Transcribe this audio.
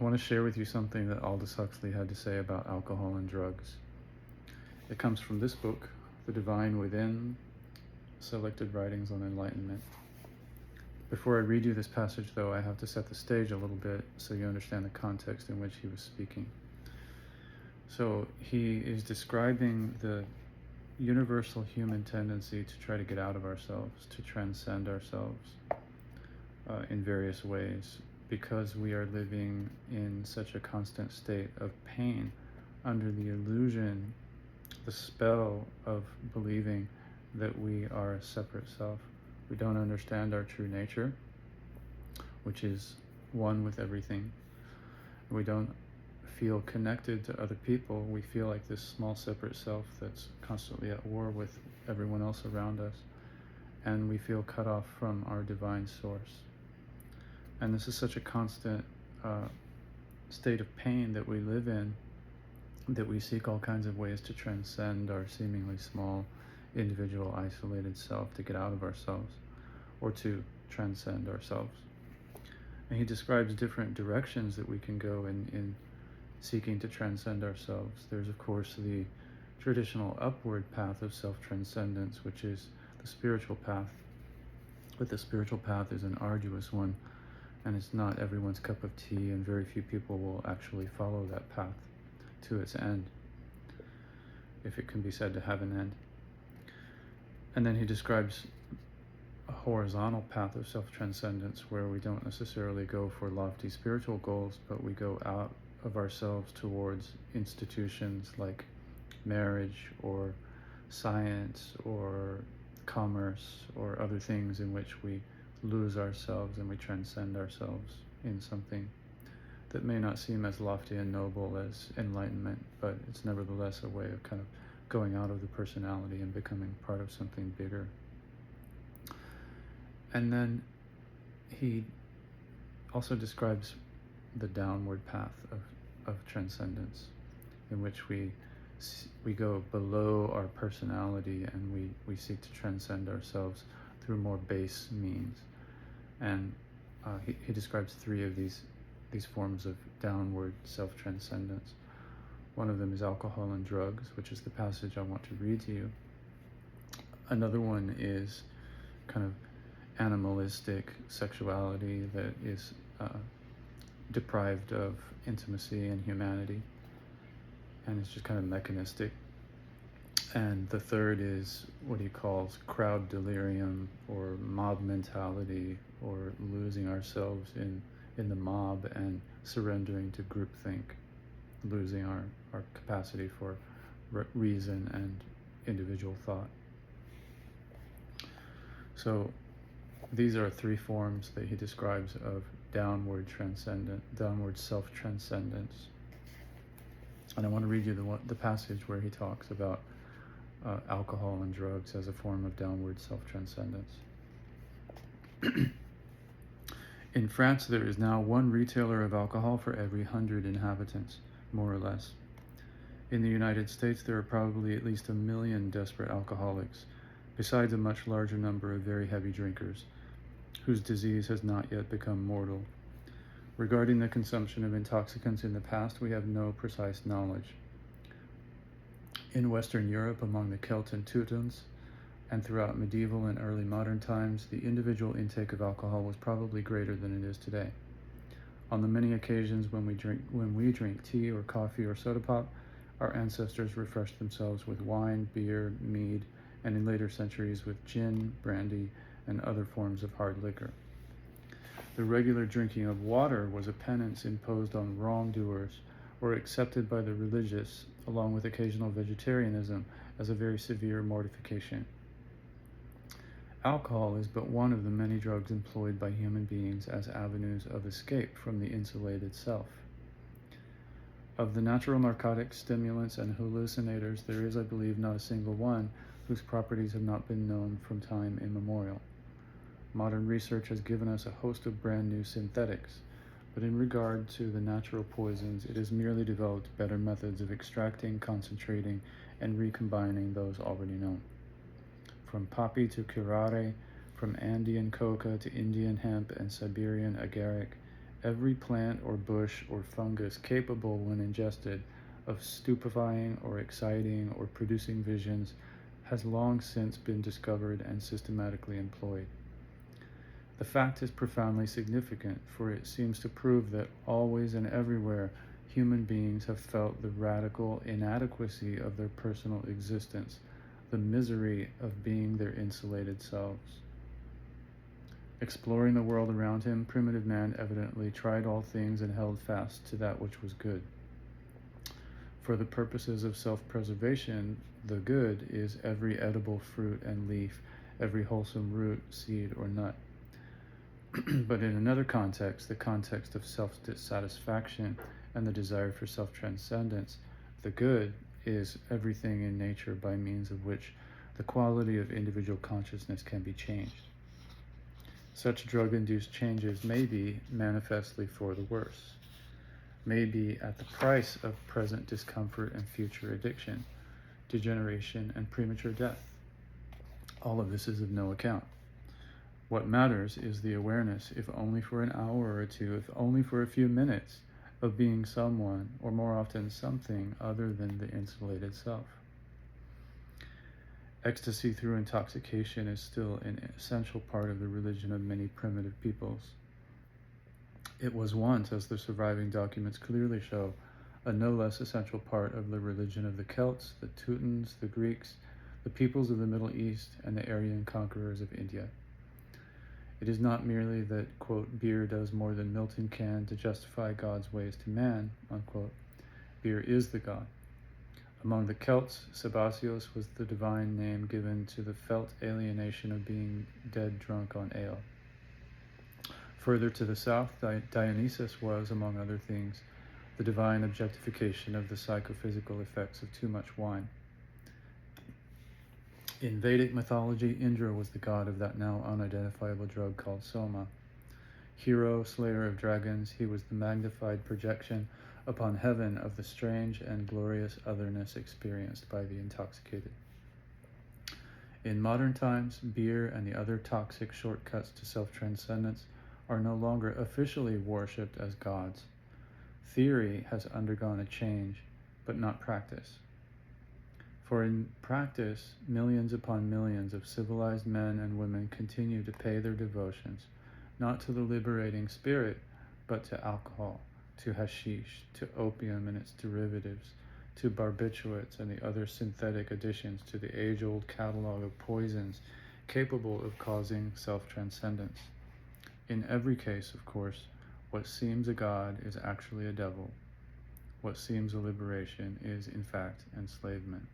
I want to share with you something that Aldous Huxley had to say about alcohol and drugs. It comes from this book, The Divine Within, Selected Writings on Enlightenment. Before I read you this passage, though, I have to set the stage a little bit so you understand the context in which he was speaking. So he is describing the universal human tendency to try to get out of ourselves, to transcend ourselves in various ways, because we are living in such a constant state of pain under the illusion, the spell of believing that we are a separate self. We don't understand our true nature, which is one with everything. We don't feel connected to other people. We feel like this small separate self that's constantly at war with everyone else around us, and we feel cut off from our divine source. And this is such a constant state of pain that we live in, that we seek all kinds of ways to transcend our seemingly small, individual, isolated self, to get out of ourselves, or to transcend ourselves. And he describes different directions that we can go in seeking to transcend ourselves. There's, of course, the traditional upward path of self-transcendence, which is the spiritual path. But the spiritual path is an arduous one, and it's not everyone's cup of tea, and very few people will actually follow that path to its end, if it can be said to have an end. And then he describes a horizontal path of self-transcendence, where we don't necessarily go for lofty spiritual goals, but we go out of ourselves towards institutions like marriage or science or commerce or other things in which we lose ourselves and we transcend ourselves in something that may not seem as lofty and noble as enlightenment, but it's nevertheless a way of kind of going out of the personality and becoming part of something bigger. And then he also describes the downward path of transcendence, in which we go below our personality and we seek to transcend ourselves through more base means. And he describes three of these forms of downward self-transcendence. One of them is alcohol and drugs, which is the passage I want to read to you. Another one is kind of animalistic sexuality that is deprived of intimacy and humanity, and it's just kind of mechanistic. And the third is what he calls crowd delirium, or mob mentality, or losing ourselves in the mob and surrendering to groupthink, losing our capacity for reason and individual thought. So these are three forms that he describes of downward self-transcendence. And I want to read you the passage where he talks about alcohol and drugs as a form of downward self-transcendence. In France, there is now one retailer of alcohol for every 100 inhabitants, more or less. In the United States, there are probably at least 1 million desperate alcoholics, besides a much larger number of very heavy drinkers, whose disease has not yet become mortal. Regarding the consumption of intoxicants in the past, we have no precise knowledge. In Western Europe, among the Celt and Teutons, and throughout medieval and early modern times, the individual intake of alcohol was probably greater than it is today. On the many occasions when we drink tea or coffee or soda pop, our ancestors refreshed themselves with wine, beer, mead, and in later centuries with gin, brandy, and other forms of hard liquor. The regular drinking of water was a penance imposed on wrongdoers, or accepted by the religious, along with occasional vegetarianism, as a very severe mortification. Alcohol is but one of the many drugs employed by human beings as avenues of escape from the insulated self. Of the natural narcotics, stimulants, and hallucinators, there is, I believe, not a single one whose properties have not been known from time immemorial. Modern research has given us a host of brand new synthetics, but in regard to the natural poisons, it has merely developed better methods of extracting, concentrating, and recombining those already known. From poppy to curare, from Andean coca to Indian hemp and Siberian agaric, every plant or bush or fungus capable, when ingested, of stupefying or exciting or producing visions has long since been discovered and systematically employed. The fact is profoundly significant, for it seems to prove that always and everywhere human beings have felt the radical inadequacy of their personal existence, the misery of being their insulated selves. Exploring the world around him, primitive man evidently tried all things and held fast to that which was good. For the purposes of self-preservation, the good is every edible fruit and leaf, every wholesome root, seed, or nut. But in another context, the context of self-satisfaction and the desire for self-transcendence, the good is everything in nature by means of which the quality of individual consciousness can be changed. Such drug-induced changes may be manifestly for the worse, may be at the price of present discomfort and future addiction, degeneration, and premature death. All of this is of no account. What matters is the awareness, if only for an hour or two, if only for a few minutes, of being someone, or more often something, other than the insulated self. Ecstasy through intoxication is still an essential part of the religion of many primitive peoples. It was once, as the surviving documents clearly show, a no less essential part of the religion of the Celts, the Teutons, the Greeks, the peoples of the Middle East, and the Aryan conquerors of India. It is not merely that, quote, beer does more than Milton can to justify God's ways to man, unquote. Beer is the God. Among the Celts, Sebasios was the divine name given to the felt alienation of being dead drunk on ale. Further to the south, Dionysus was, among other things, the divine objectification of the psychophysical effects of too much wine. In Vedic mythology, Indra was the god of that now unidentifiable drug called soma. Hero, slayer of dragons, he was the magnified projection upon heaven of the strange and glorious otherness experienced by the intoxicated. In modern times, beer and the other toxic shortcuts to self-transcendence are no longer officially worshipped as gods. Theory has undergone a change, but not practice. For in practice, millions upon millions of civilized men and women continue to pay their devotions, not to the liberating spirit, but to alcohol, to hashish, to opium and its derivatives, to barbiturates and the other synthetic additions to the age-old catalog of poisons capable of causing self-transcendence. In every case, of course, what seems a god is actually a devil. What seems a liberation is, in fact, enslavement.